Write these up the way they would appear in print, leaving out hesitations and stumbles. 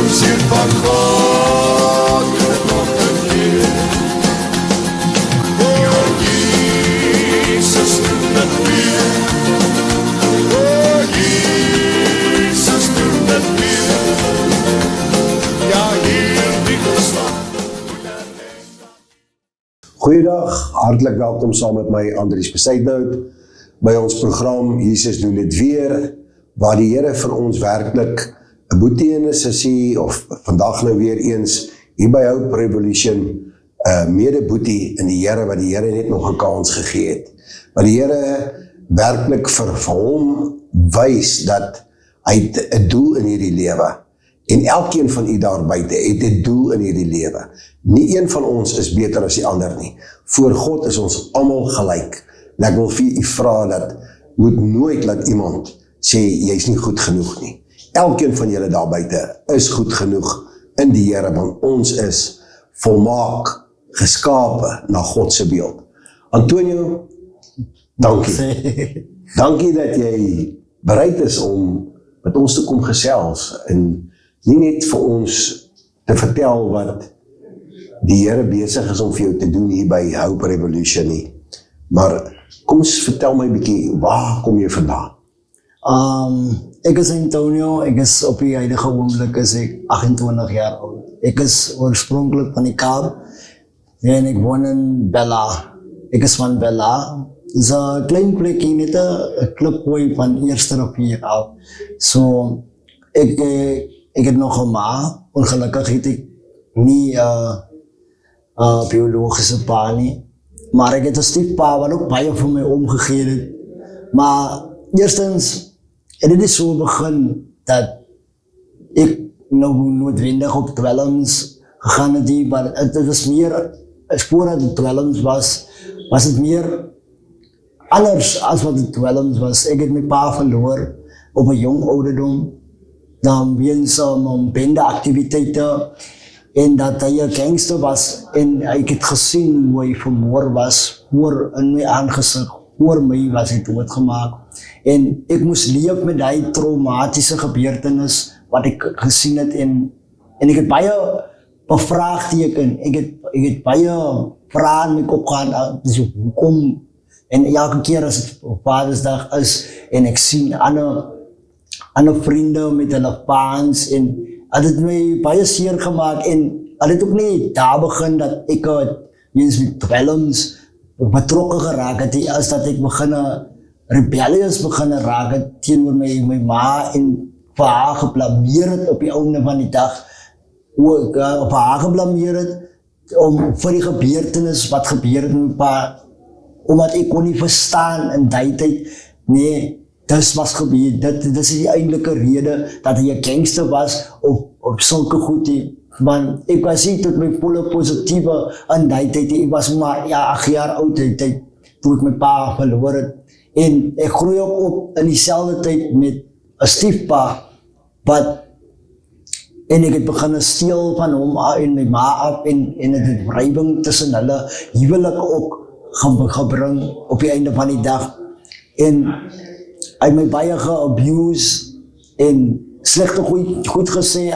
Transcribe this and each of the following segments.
Seun van God het nog geleef. O Jesus doen dit weer. O Jesus doen dit weer. Ja, hierdie geslag moet Goeiedag, hartlik welkom saam met my Andries Besuitnout by ons program Jesus doen dit weer, waar die Here vir ons werklik 'n boetie in 'n sessie of vandag nou weer eens hier by Hope Revolution medeboetie in die Here wat die Here net nog 'n kans gegee het. Wat die Here werklik vir hom wys dat hy het 'n doel in hierdie lewe. En elkeen van u daar buite het 'n doel in hierdie lewe. Nie een van ons is beter as die ander nie. Voor God is ons almal gelyk. En ek wil vir u vra dat moet nooit laat iemand sê jy's nie goed genoeg nie. Elkeen van julle daar buite is goed genoeg in die Here, want ons is volmaak geskape na God se beeld. Antonio, dankie. Dankie dat jy bereid is om met ons te kom gesels en nie net vir ons te vertel wat die Here besig is om vir jou te doen hier by Hope Revolution nie. Maar kom eens vertel my 'n bietjie, waar kom jy vandaan? Ek is Antonio, ek is op die huidige oomblik is ek 28 jaar oud. Ek is oorspronklik van die Kaap en ek woon in Bella. Ek is van Bella. Dit is 'n klein plekkie, net 'n klipgooi van eerste rivier af. So ek het nog 'n ma, ongelukkig het ek nie biologiese pa nie, maar ek het 'n stiefpa wat ook baie vir my omgegee het. Maar eerstens, en dit is so begin dat ek nou noodwendig op dwelms gegaan het, maar het was meer, voordat het dwelms was het meer anders as wat het dwelms was. Ek het my pa verloor op 'n jong ouderdom, dan weens bendeactiviteite, en dat hy 'n gangster was, en ek het gesien hoe hy vermoor was, voor in my aangesig, voor my was hy doodgemaak. En ek moes leef met die traumatiese gebeurtenis wat ek gesien het, en ek het baie bevraagteken, ek het baie vrae in my kop gehad, dus hoekom, en elke keer as het Vadersdag is, en ek sien ander vriende met hulle paans, en het my baie seer gemaak, en het ook nie daar begin dat ek weens met dwelms betrokke geraak het, as dat ek rebellious begin raak het teenoor my ma, en vir haar geblameer het op die einde van die dag, hoe ek vir haar geblameer het, vir die gebeurtenis wat gebeur het met my pa, omdat ek kon nie verstaan in die tyd, nee, dis was gebeur, dit is die eindelike rede dat hy 'n gangster was op sulke goed, want ek was nie tot my volle positiewe in die tyd, ek was maar 8 jaar oud die tyd, toe ek my pa verloor het, en ek groei ook op in dieselfde tyd met 'n stiefpa, en ek het begin steel van hom en my ma af, en het wrywing tussen hulle huwelik ook gebring op die einde van die dag, en hy het my baie geabuse en slegte goed gesê,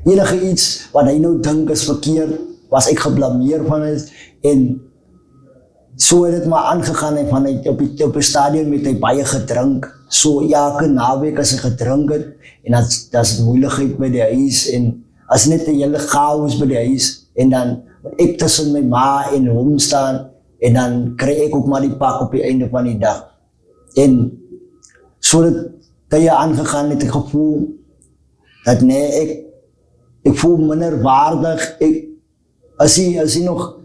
enige iets wat hy nou dink is verkeerd, was ek geblameer van het, en so het het maar aangegaan, en van hy op die stadion met hy baie gedrink, so elke naweek as hy gedrink het, en dat is moeilikheid by die huis, en as net 'n hele chaos by die huis, en dan ek tussen my ma en hom staan, en dan kry ek ook maar die pak op die einde van die dag. En so dat jy aangegaan het, ek gevoel dat nee, ek voel minder waardig, as hy nog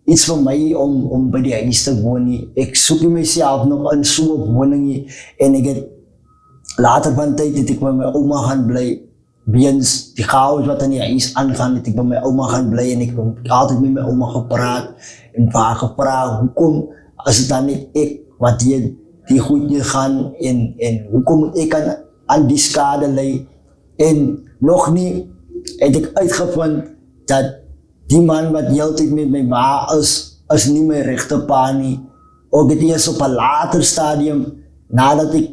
iets vir my om by die huis te woon nie, ek soek nie myself nog in so 'n woning nie, en ek het later van tyd het ek by my ouma gaan bly, weens die chaos wat in die huis aangaan, het ek by my ouma gaan bly, en ek het altyd met my ouma gepraat, en vir haar gevra, hoekom as het dan nie ek wat die goed nie gaan, en hoekom moet ek aan die skade ly, en nog nie het ek uitgevind dat die man wat heeltyd met my ma is nie my regte pa nie, ook het eers op 'n later stadium, nadat ek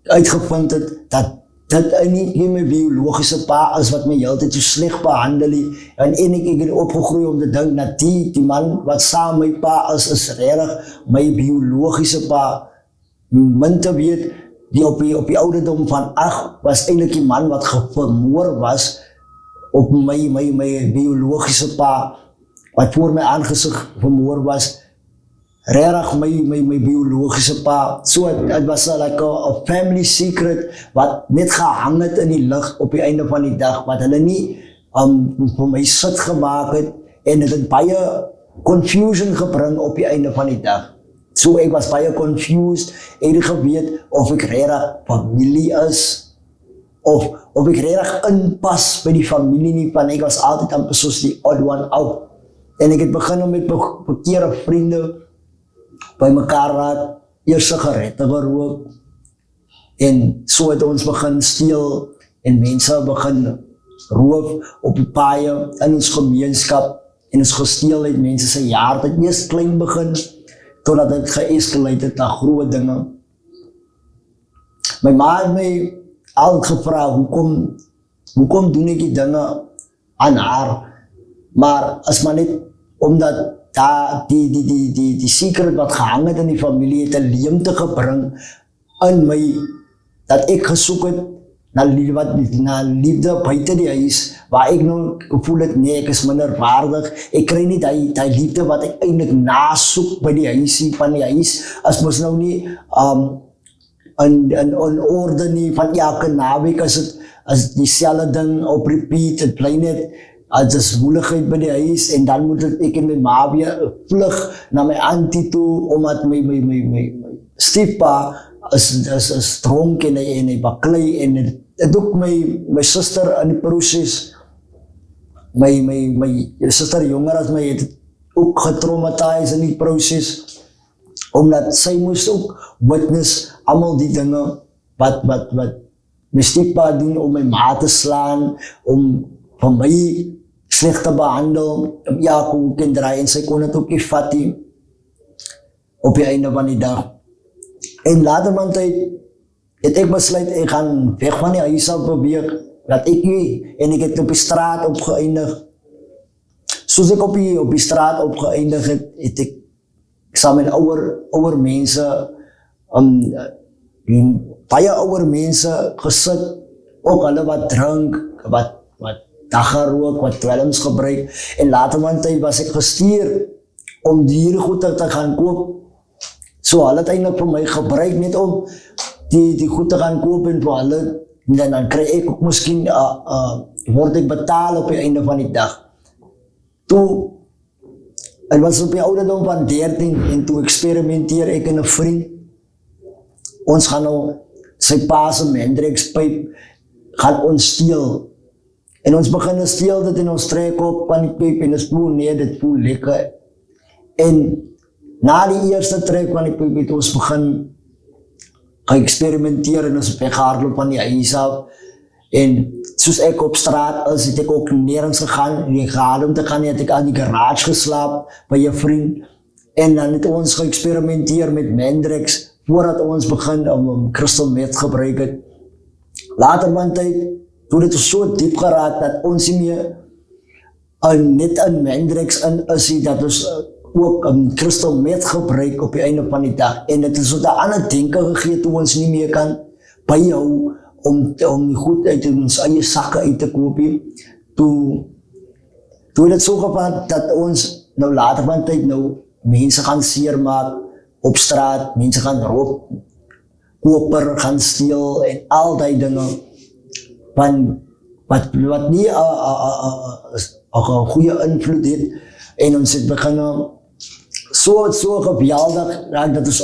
uitgevind het dat dat nie my biologiese pa is wat my heeltyd so sleg behandel het, en ek het opgegroei om te dink dat die man wat saam my pa is regtig my biologiese pa, min te weet, die op die ouderdom van 8 was eintlik die man wat vermoor was op my biologiese pa, wat voor my aangesig vermoor was, regtig my biologiese pa. So het was like a family secret wat net gehang het in die lug op die einde van die dag, wat hulle nie vir my sit gemaak het, en het het baie confusion gebring op die einde van die dag. So ek was baie confused, ek het geweet of ek regtig familie is, of ek regtig inpas by die familie nie, want ek was altyd amper soos die odd one out. En ek het begin met verkeerde vriende by mekaar raak, eers sigarette gerook, en so het ons begin steel, en mense begin roof op die paaie in ons gemeenskap, en ons gesteel het mense se jaar, het eers klein begin, totdat het geëskaleer het na groot dinge. My ma het my al gevra, hoekom doen ek die dinge aan haar, maar as maar net omdat die secret wat gehang het in die familie het 'n leemte gebring in my, dat ek gesoek het na liefde buite die huis, waar ek nou gevoel het, nee, ek is minder waardig, ek kry nie die liefde wat ek eintlik nasoek by die huisie, van die huis, as mos nou nie in orde nie, van elke naweek as dieselfde ding op repeat, het bly net, as is woeligheid by die huis, en dan moet ek en my ma weer vlug na my auntie toe, omdat my stiefpa is dronk en hy baklei, en het ook my suster in die proses, my suster jonger as my, het ook getraumatiseerd in die proses, omdat sy moes ook witness allemaal die dinge wat my stiefpa doen, om my ma te slaan, om van my slecht te behandel, ja, koek en draai, en sy kon het ook nie vat nie, op die einde van die dag. En later van tyd, het ek besluit, ek gaan weg van die huis af beweeg, dat ek nie, en ek het op die straat opgeëindig. Soos ek op die straat opgeëindig het ek saam met ouer mense, baie ouer mense gesit, ook hulle wat drink, wat dagga rook, wat dwelms gebruik, en later van tyd was ek gestuur om die goede te gaan koop. So hulle het eintlik vir my gebruik net om die goed te gaan koop, en vir hulle, en dan kry ek ook miskien, word ek betaal op die einde van die dag. Toe, het was op die ouderdom van 13, en toe experimenteer ek en 'n vriend. Ons gaan nou sy pa se Hendrix pyp, gaan ons steel. En ons begin steel dit, en ons trek op van die pyp, en ons voel, nee, dit voel lekker. En na die eerste trek van die pyp het ons begin geëxperimenteer, en ons weghardloop van die huis af. En soos ek op straat is, het ek ook nergens gegaan, en ek gehad om te gaan, het ek aan die garage geslaap, by 'n vriend. En dan het ons geëxperimenteer met Hendrix, voordat ons begin om crystal meth gebruik het. Later van tyd, toen het so diep geraak, dat ons nie meer net in Hendrix in is, dat ons ook crystal meth gebruik op die einde van die dag. En het is so 'n ander denke gegee, toe ons nie meer kan byhou, om die goed uit ons eie sakke uit te koop. Toe het het so gevat, dat ons nou later van tyd nou mense gaan seermaak op straat, mense gaan rook, koper gaan steel, en al die dinge, wat nie 'n goeie invloed het, en ons het begin so geweldig raak, dat ons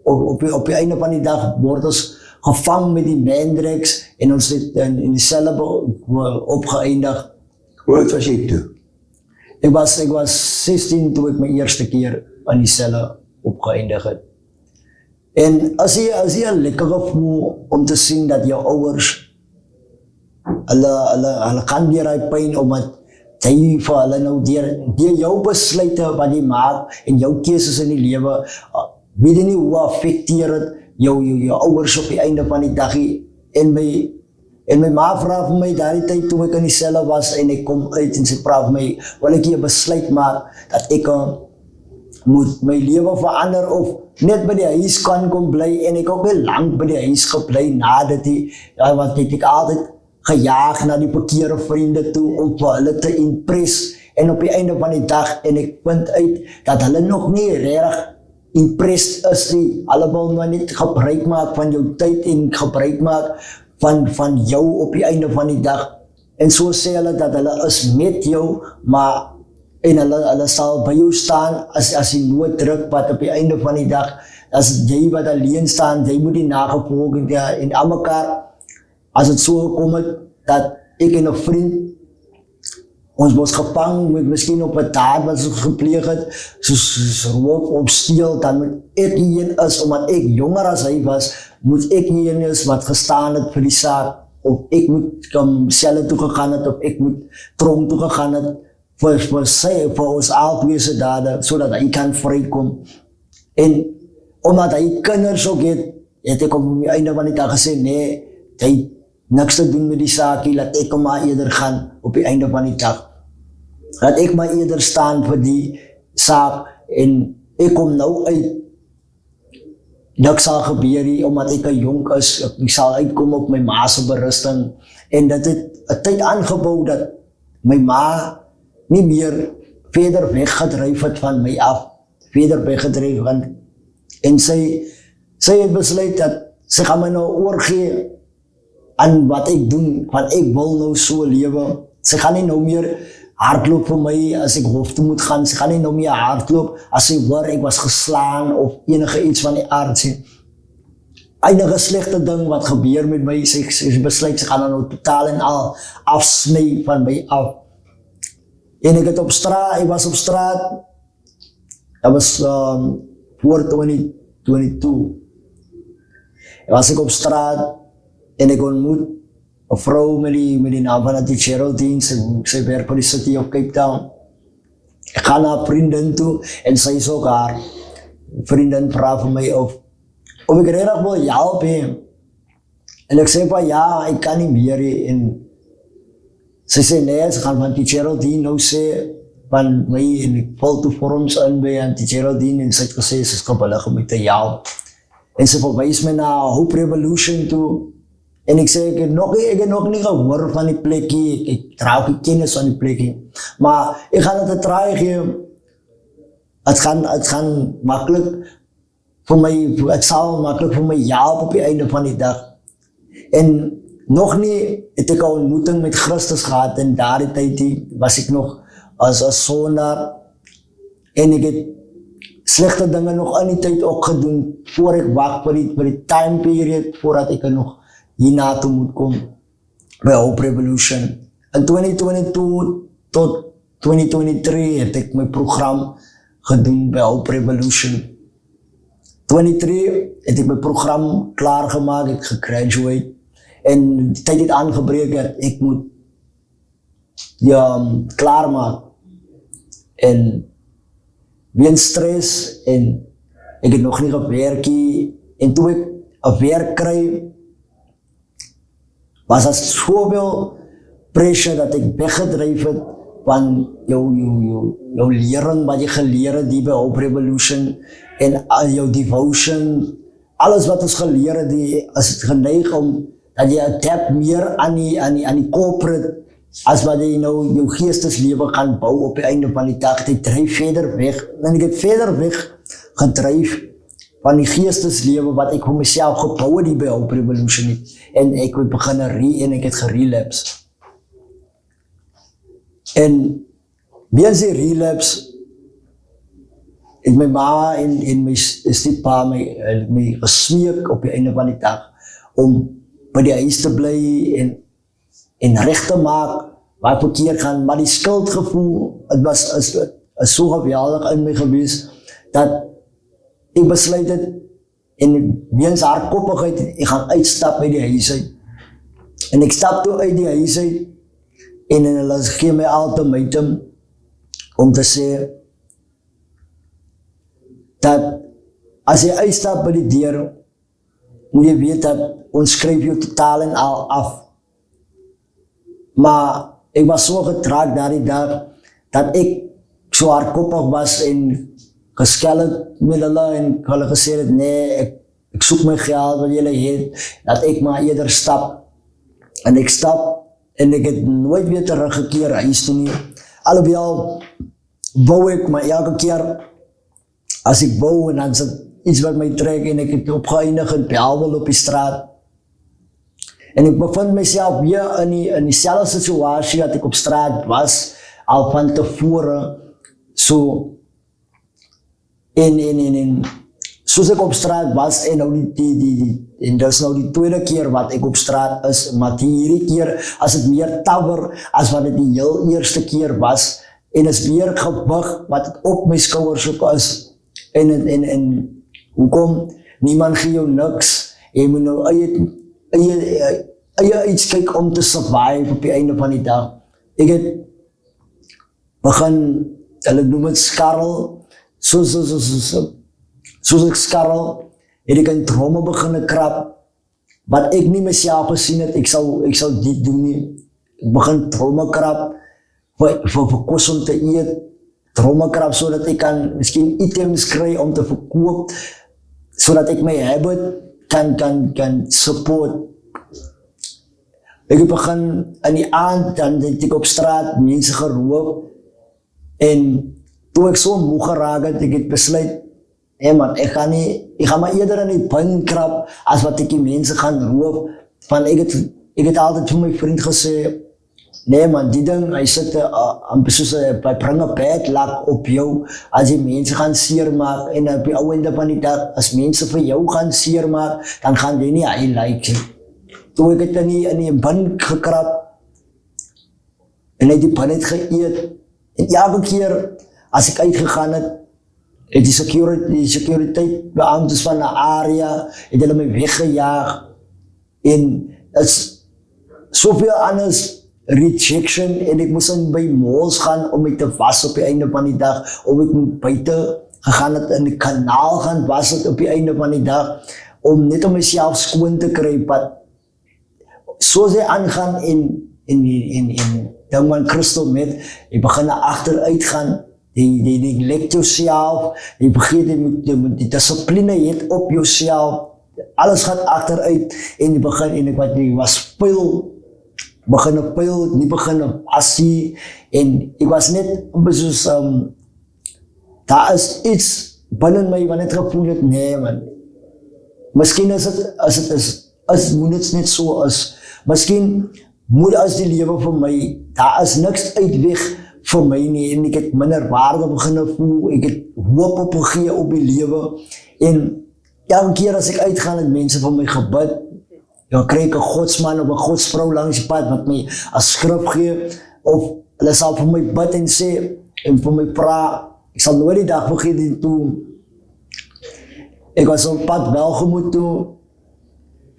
op die einde van die dag word ons gevang met die Hendrix, en ons het in die celle opgeëindig. Hoe oud was jy toe? Ek was 16 toe ek my eerste keer in die celle opgeëindig het. En as jy 'n lekker gevoel om te sien dat jou ouers, hulle kan deur die pyn, omdat jy vir hulle nou deur jou besluite wat jy maak, en jou keuses in die lewe, weet jy nie hoe affekteer het jou ouers op die einde van die dag, en my ma vra vir my daardie tyd toe ek in die selle was en ek kom uit en sy vra vir my, wil ek hier besluit maak dat ek moet my lewe verander of net by die huis kan kom bly en ek ook wel lang by die huis gebly nadat want ek altyd gejaag na die verkeerde vriende toe om vir hulle te impress en op die einde van die dag en ek vind uit dat hulle nog nie regtig impressed is nie. Hulle wil maar net gebruik maak van jou tyd en gebruik maak van jou op die einde van die dag. En so sê hulle dat hulle is met jou, maar en hulle sal by jou staan as die nood druk, wat op die einde van die dag, as jy wat alleen staan, jy moet die nagevolg en aan mekaar, as het so gekom het, dat ek en 'n vriend, ons was gevang met miskien op 'n daad wat ons gepleeg het, soos roof of steel, dan moet ek een is, omdat ek jonger as hy was, moet ek een is wat gestaan het vir die saak, of ek moet selle toe gegaan het, of ek moet tronk toe gegaan het, vir ons altwese dade, sodat hy kan vrykom. En omdat hy kinders ook het ek op die einde van die dag gesê, nee, hy niks te doen met die saakie, laat ek maar eerder gaan op die einde van die dag. Laat ek maar eerder staan vir die saak, en ek kom nou uit, niks sal gebeur nie, omdat ek 'n jonk is, ek sal uitkom op my ma se berusting, en dit het 'n tyd aangebou dat my ma nie meer verder weggedryf het van my af, en sy het besluit dat sy gaan my nou oorgee aan wat ek doen, want ek wil nou so lewe. Sy gaan nie nou meer hardloop vir my as ek hof toe moet gaan, sy gaan nie nou meer hardloop as sy hoor ek was geslaan of enige iets van die aard sien. Enige slegte ding wat gebeur met my, sy besluit, sy gaan nou totaal en al afsny van my af. En ek was op straat, dat was voor 2022. Was ek op straat en ek ontmoet 'n vrou met die naam van Auntie Geraldine, sy werk vir die City of Cape Town. Ek gaan na 'n vriendin toe en sy is ook haar vriendin vra vir my of ek regtig wil help hê. En ek sê van ja, ek kan nie meer hê. En sy sê nee, sy gaan van Auntie Geraldine nou sê van my en ek val toe vorms in by Auntie Geraldine en sy het gesê sy is gewillig om my te help. En sy verwys my na Hope Revolution toe. En ek sê, ek het nog nie gehoor van die plekkie, ek dra ook die kennis van die plekkie. Maar ek gaan het 'n try gee. Het gaan makkelijk vir my, het sal makkelijk vir my help op die einde van die dag. En nog nie het ek 'n ontmoeting met Christus gehad, en daardie tyd was ek nog as 'n sondaar. En ek het slegte dinge nog in die tyd ook gedoen, voor ek wag vir die time period, voordat ek nog hierna toe moet kom by Hope Revolution. In 2022 tot 2023 het ek my program gedoen by Hope Revolution. 2023 het ek my program klaargemaak, ek gegraduate, en die tyd het aangebreek dat ek moet klaarmaak. En weens stress, en ek het nog nie gewerk nie, en toe ek 'n werk kry, was daar soveel pressure dat ek weggedryf het van jou lering wat jy geleer het hier by Hope Revolution, en jou devotion, alles wat ons geleer het, is geneig om dat jy adapt meer aan die corporate, as wat jy nou jou geesteslewe gaan bou op die einde van die dag. Jy dryf verder weg, en ek het verder weg gedryf van die geesteslewe wat ek vir myself gebou het hier by Hope Revolution, en ek het begin en ek het gerelapse. En weens die relapse, het my ma en my stiefpa my gesmeek op die einde van die dag, om by die huis te bly en reg te maak waar ek verkeerd gaan, maar die skuldgevoel, het was so geweldig in my gewees, dat ek besluit het, en weens haar koppigheid, ek gaan uitstap uit die huis uit. En ek stap toe uit die huis uit, en hulle gee my ultimatum, om te sê, dat as jy uitstap by die deur, moet jy weet dat ons skryf jou totaal en al af. Maar ek was so getraak daardie dag, dat ek so hardkoppig was en geskel het met hulle en hulle gesê het, nee, ek soek my geld wat julle het, dat ek maar eerder stap. En ek stap, en ek het nooit weer teruggekeer huis toe nie. Alhoewel, wou ek, maar elke keer, as ek wou, en dan is het iets wat my trek, en ek het opgeëindig in Bellville op die straat. En ek bevind myself weer in diezelfde situasie dat ek op straat was, al van tevore, so, en soos ek op straat was, en nou en dis nou die tweede keer wat ek op straat is, maar hierdie keer, as het meer taver, as wat het die heel eerste keer was, en is meer gewig, wat het op my skouwers ook is, en hoekom, niemand gee jou niks, jy moet nou eie iets kyk om te survive op die einde van die dag. Ek het begin, hulle noem het skarrel, soos ek skarrel, het ek in dromme beginne krap, wat ek nie myself gesien het, ek sal dit doen nie. Ek begin dromme krap, vir kos om te eet, dromme krap, so dat ek kan miskien items kry om te verkoop, so dat ek my habit kan support. Ek het begin in die aand, dan het ek op straat mense geroof, en toe ek so moe geraak het, ek het besluit, man, ek gaan maar eerder in die puin krap, as wat ek die mense gaan roof, want ek het altyd vir my vriend gesê, nee man, die ding, hy sit, hy bring een bad luck op jou, as die mense gaan seermaak, en op die ouende van die dag, as mense vir jou gaan seermaak, dan gaan die nie hy like. Toe ek het in die bin gekrap, en hy die bin het geëet, en elke keer, as ek uitgegaan het, het die sekuriteit beamptes van die area, het hulle my weggejaag, en het is soveel anders rejection, en ek moes by malls gaan, om my te was op die einde van die dag, om ek moet buiten gegaan het, in die kanaal gaan was het op die einde van die dag, om net om myself skoon te kry, wat soos hy aangaan, en dan man Christel met, jy begin na achteruit gaan, jy neglect jouself, jy vergeet, jy moet die discipline het op jouself, alles gaat achteruit, en jy was begin pil, nie begin assie, en ek was net, soos, daar is iets binnen my, wat net gevoel het, nee man, miskien moet het net so is, miskien moet as die lewe vir my, daar is niks uitweg vir my nie, en ek het minder waarde beginne voel, ek het hoop opgegee op die lewe, en elke keer as ek uitgaan, het mense van my gebid, dan krijg ek een godsman of een godsvrou langs die pad, wat my as skrif gee, of hulle sal vir my bid en sê, en vir my praat, ek sal nooit die dag vergeet en toe, ek was op pad Welgemoed toe,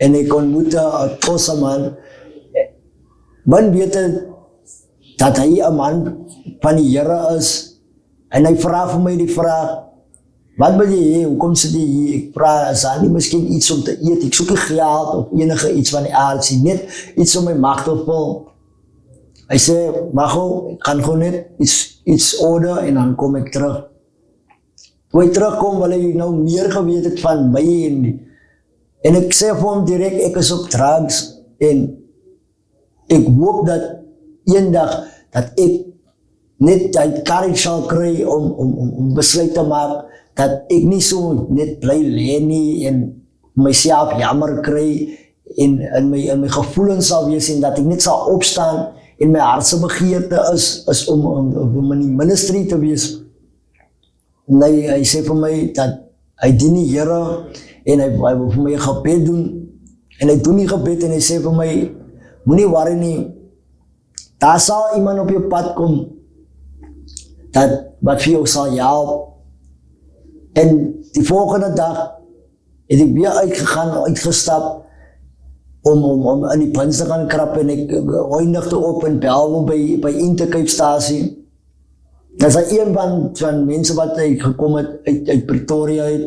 en ek ontmoette een tosse man, man weet dat hy een man van die Here is, en hy vraag vir my die vraag, wat wil jy hee, hoekom sit jy hier, ek vraag, is daar nie miskien iets om te eet, ek soek nie geld of enige iets van die aard, sê net iets om my maag te vul, hy sê, Mago, ek gaan gewoon net iets order, en dan kom ek terug, toe hy terugkom, wil hy nou meer geweet het van my, en ek sê vir hom direct, ek is op drugs, en ek hoop dat eendag, dat ek net die courage sal kry om besluit te maak, dat ek nie so net bly leen nie, en myself jammer kry, en in my gevoelens sal wees, en dat ek net sal opstaan, en my hartse begeerte is om in die ministry te wees. En hy sê vir my, dat hy dien die Here, en hy wil vir my gebed doen, en hy doen die gebed, en hy sê vir my, moenie worry nie, daar sal iemand op jou pad kom, wat vir jou sal help, en die volgende dag, het ek weer uitgestap, om in die pins te gaan krap, en ek eindigde op in Bellville by Intercape-stasie. Dat is een van mense wat gekom het uit Pretoria uit,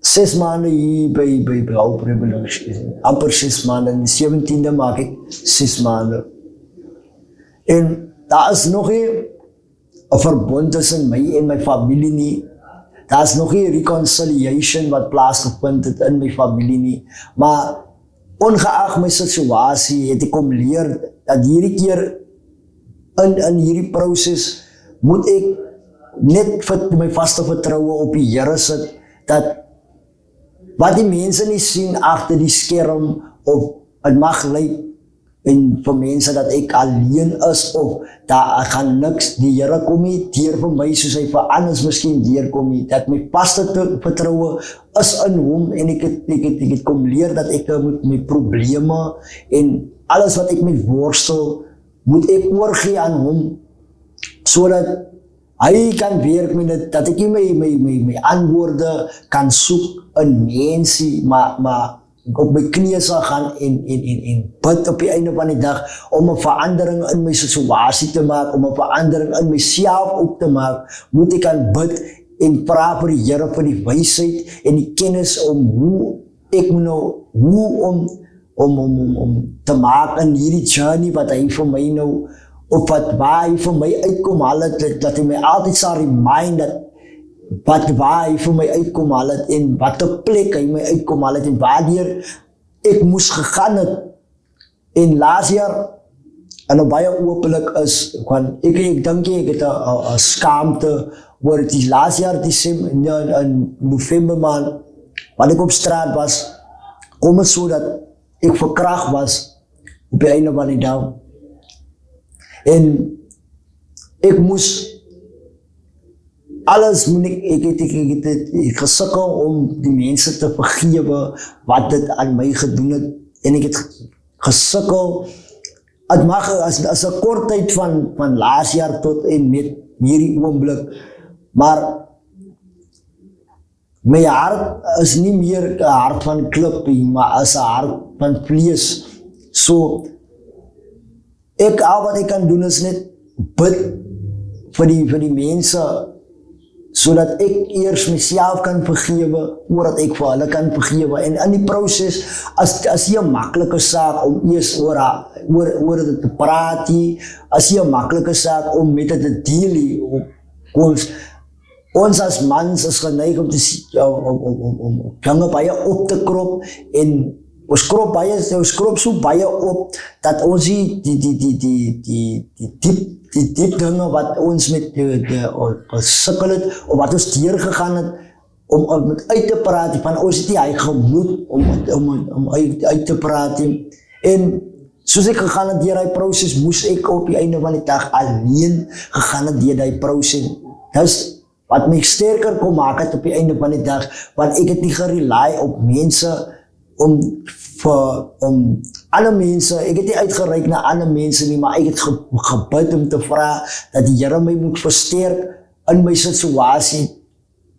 6 maanden hier bij Hope Revolution. Amper 6 maanden. En die 17e maak ik 6 maanden. En daar is nog een verbond tussen mij en mijn familie niet. Daar is nog een reconciliation wat plaatsgevind het in mijn familie niet. Maar ongeacht mijn situatie het ik kom leer dat hierdie keer in hierdie proces moet ek net my vaste vertroue op die Here sit dat wat die mense nie sien agter die skerm of het mag lyk en vir mense dat ek alleen is of daar gaan niks, die Here kom nie deur vir my soos hy vir anders miskien deurkom nie, dat my vaste vertroue is in hom en ek het kom leer dat ek met my probleme en alles wat ek met worstel moet ek oorgee aan hom sodat hy kan werk met dit, dat ek nie my antwoorde kan soek in mense, maar op my knieë sal gaan en bid op die einde van die dag om 'n verandering in my situasie te maak, om 'n verandering in myself ook te maak, moet ek aan bid en vra vir die Here vir die wysheid en die kennis om hoe ek nou, om te maak in hierdie journey wat hy vir my nou, of wat waar hy vir my uitkom haal het, dat hy my altyd sal remind dat waar hy vir my uitkom haal het en wat 'n plek hy my uitkom haal het en waardeur ek moes gegaan het. En laas jaar, en baie openlik is, want ek dink ek het 'n skaamte oor die laas jaar in November maand, wat ek op straat was, kom het so dat ek verkragt was op die einde van die dag. En ek moes alles moet ek het gesukkel om die mense te vergewe wat dit aan my gedoen het en ek het gesukkel. Het mag as 'n kort tyd van laas jaar tot en met hierdie oomblik, maar my hart is nie meer 'n hart van klip nie, maar is 'n hart van vlees. So al wat ek kan doen is net bid vir die mense sodat ek eers myself kan vergewe voordat ek vir hulle kan vergewe. En in die proses as jy 'n maklike saak om eers oor dit te praat nie, as jy 'n maklike saak om met dit te deel nie. Ons as mans is geneig om dinge baie op te krop en ons krop so baie op dat ons die diep dinge wat ons met gesukkel het of wat ons deurgegaan het om met uit te praat van ons het nie hy gemoed om uit te praat en soos ek gegaan het deur die proses moes ek op die einde van die dag alleen gegaan het deur die proses. Dis wat my sterker kom maak het op die einde van die dag, want ek het nie gerely op mense om ander mense, ek het nie uitgereik na ander mense nie, maar ek het gebid om te vra dat die Here my moet versterk in my situasie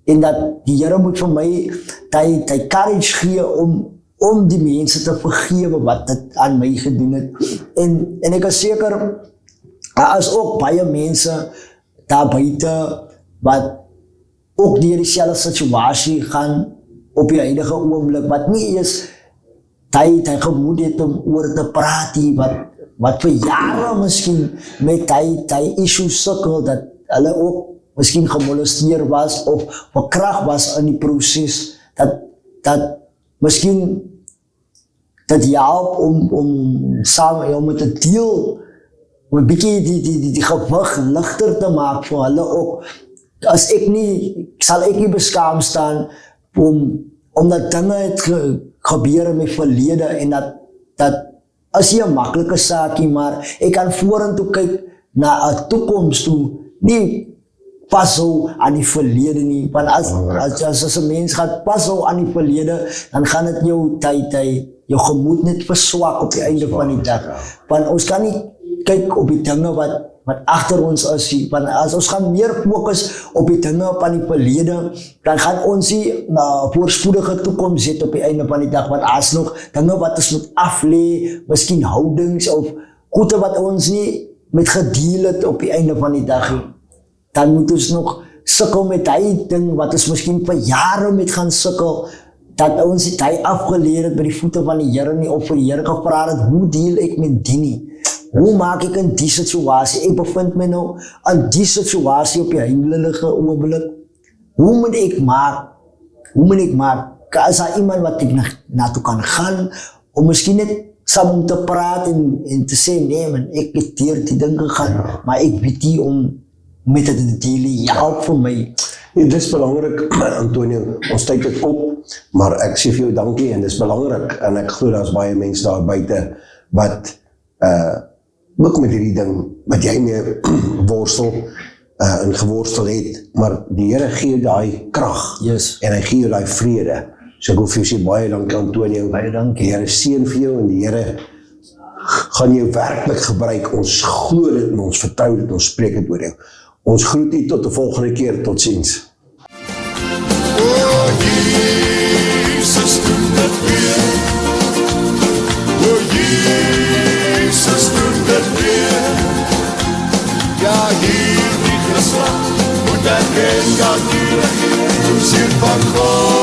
en dat die Here moet vir my die courage gee om die mense te vergewe wat dit aan my gedoen het. En ek is seker, daar is ook baie mense daar buite wat ook deur dieselfde situasie gaan op die huidige oomblik, wat nie eens hy gemoed het om oor te praat nie, wat vir jare miskien met hy issues sukkel, dat hulle ook miskien gemolesteer was of verkragt was in die proses, dat miskien dat help om saam om te deel, om 'n bietjie die gewig ligter te maak vir hulle ook. As ek sal ek nie beskaam staan omdat dinge het gebeur in my verlede en dat is nie 'n maklike saakie, maar ek kan vorentoe kyk na 'n toekoms toe, nie vashou aan die verlede nie, want as 'n mens gaan vashou aan die verlede, dan gaan dit jou gemoed net verswak op die einde van die dag, want ons kan nie kyk op die dinge wat agter ons is, want as ons gaan meer fokus op die dinge van die verlede, dan gaan ons nie voorspoedige toekoms hê op die einde van die dag, want as nog dinge wat ons moet aflê, miskien houdings of goede wat ons nie met gedeel het op die einde van die dag, dan moet ons nog sukkel met die ding wat ons miskien vir jare met gaan sukkel, dat ons het hy afgeleer het by die voete van die Here nie, of vir die Here gevra het, hoe deel ek met die nie? Hoe maak ek in die situasie? Ek bevind my nou in die situasie op die heilige oomblik. Hoe moet ek maak? Is daar iemand wat ek naartoe kan gaan, om miskien net saam om te praat en te sê, nee man, ek het deur die ding gegaan, maar ek weet nie om met dit te deel, help vir my. Nee, dis belangrik, Antonio, ons tyd het op, maar ek sê vir jou dankie, en dis belangrik, en ek glo daar's baie mense daar buite, wat, ook met hierdie ding, wat jy mee worstel, en geworstel het, maar die Here gee daai krag, Yes. en hy gee jou daai vrede, so ek wil vir jou sê, baie dankie Antonio, Baie dankie. die Here seën vir jou, en die Here gaan jou werklik gebruik, ons glo dit, en ons vertrou dit, ons spreek dit oor jou. Ons groet u tot die volgende keer, tot ziens. O Jesus, doen dit weer. O Jesus, doen dit weer. Ja, hierdie geslag moet erken dat u regeer, siel van God.